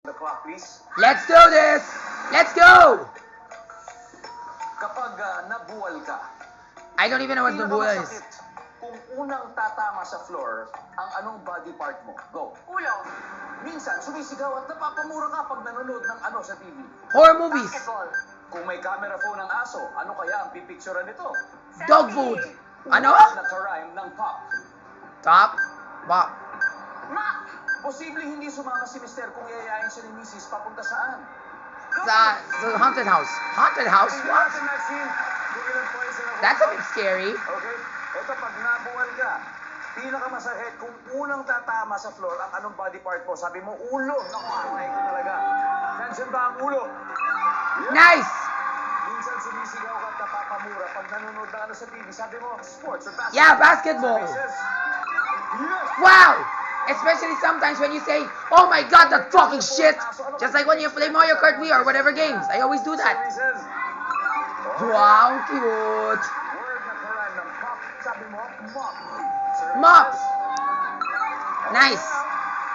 The clock, please. Let's do this! Let's go! Kapag nabuwal ka, I don't even know what the bull is. pinakamasakit kung unang tatama sa floor, ang anong body part mo? Go. Ulo. Minsan, sumisigaw at napapamura ka pag nanonood ng ano sa TV. Horror movies. Basketball. Kung may camera phone ng aso, ano kaya ang pipicturean nito? Dog Selfie. food. Ano? Word na karime ng pop. Top? Bop. Mop. Posibleng hindi sumama si Mister kung yayain siya ni Mrs. papunta saan? Sa haunted house. Haunted house? Tingnan What? natin, Maxine, kung ilang points na nakuha That's a mo. bit scary. Okay? Ito, pag nabuwal ka, pinakamasakit kung unang tatama sa floor, ang anong body part mo? Sabi mo, ulo. Naku, anay ko talaga. Nandiyan ba ang ulo? Yeah. Nice! Minsan sumisigaw ka at napapamura pag nanonood ng ano sa TV. Sabi mo, sports or basketball. Yeah, basketball. Sabi says, yes! Wow! Especially sometimes when you say, oh my god, that fucking shit! Just like when you play Mario Kart Wii or whatever games. I always do that. Sabi says, Wow, cute! word na karime ng pop. Sabi mo, mop. Sabi Mop. says, Nice!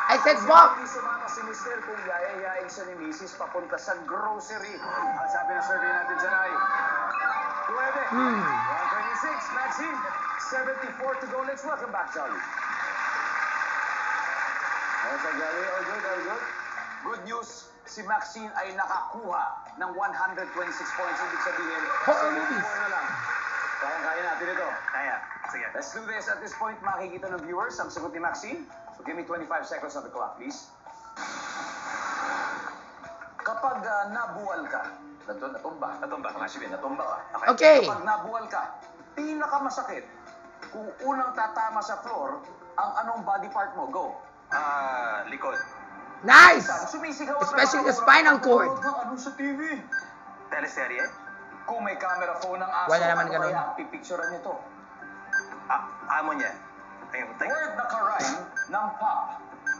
I said bop! Hindi sumama si Mister kung yayayain siya ni Mrs. papunta sa grocery. Ang sabi ng survey natin dyan ay, pwede. 126, Maxine. 74 to go. Let's welcome back, Jolly. Okay, Jolly. All good, all good. Good news, si Maxine ay nakakuha ng 126 points. Ibig sabihin, Horror 74 movies. na lang. Kaya natin ito. Kaya. Sige. Let's do this. At this point, makikita ng viewers ang sagot ni Maxine. So give me 25 seconds on the clock, please. Kapag nabuwal ka, natumba ka, natumba ka. Okay. Kapag nabuwal ka, pinakamasakit kung unang tatama sa floor, ang anong body part mo? Go. Likod. Nice! Sumisigaw at Especially the napapamura spinal kapag cord. nanonood ng ano sa TV. Teleserye. Kung may camera phone ng aso, Wala naman ano ganun. kaya ang pipicturean nito? Amo niya. Ayun, Word na karime ng pop.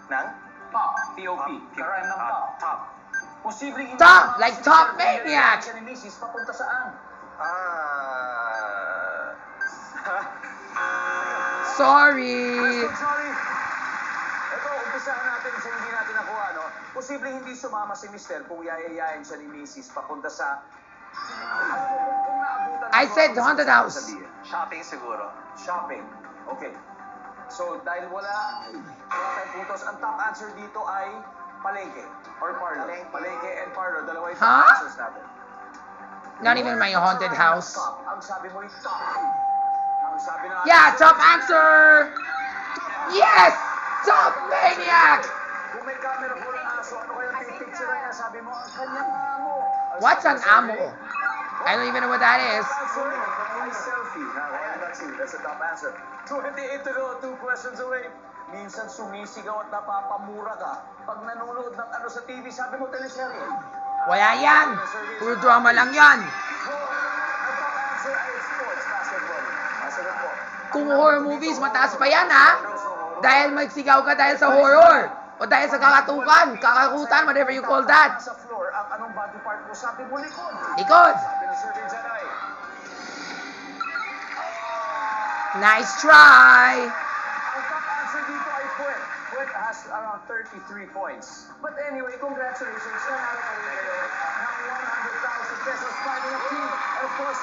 Nang? Pop. P-O-P. Karime ng pop. Top. Posibleng hindi Top, sumama like si Top Mr. kung Maniac. yayain siya ni Mrs. papunta saan? Sorry! Question, sorry. Ito, umpisahan natin sa hindi natin nakuha, no? Posibleng hindi sumama si Mr. kung yayayain siya ni Mrs. papunta sa... Kung naabutan I mo, said ano haunted sasabihin? house. Shopping siguro. Shopping. Okay. So, dahil wala tayong puntos, ang top answer dito ay palengke or parlor. Palengke and parlor. Dalawa yung top Huh? answers natin. Not even my haunted house. Top. Ang sabi mo ay top. Ang sabi ng Yeah, top answer! Yes! Top Maniac! Kung may camera po ng aso, ano kaya pipicture niya? Sabi mo, ang kanyang amo. What's an amo? I don't even know what that is. Answer ay selfie. That's it. That's the top answer. 28 to go. 2 questions away. Minsan sumisigaw at napapamura ka pag nanonood ng ano sa TV. Sabi mo, teleserye. Wala yan! Puro drama lang yan! Ang top answer ay sports, basketball. Masagot po. Kung horror movies, mataas pa yan ha! Dahil magsigaw ka dahil sa horror! O dahil sa kakatukan, kakakutan, whatever you call that! Sa floor, ang anong body part mo? Sabi mo, likod. Likod! Sabi ng survey dyan ay, Nice try! ang top answer dito ay Puwet. Puwet has around 33 points. But anyway, congratulations. Nanalo pa rin kayo ng 100,000 pesos. Finding a team. And of course,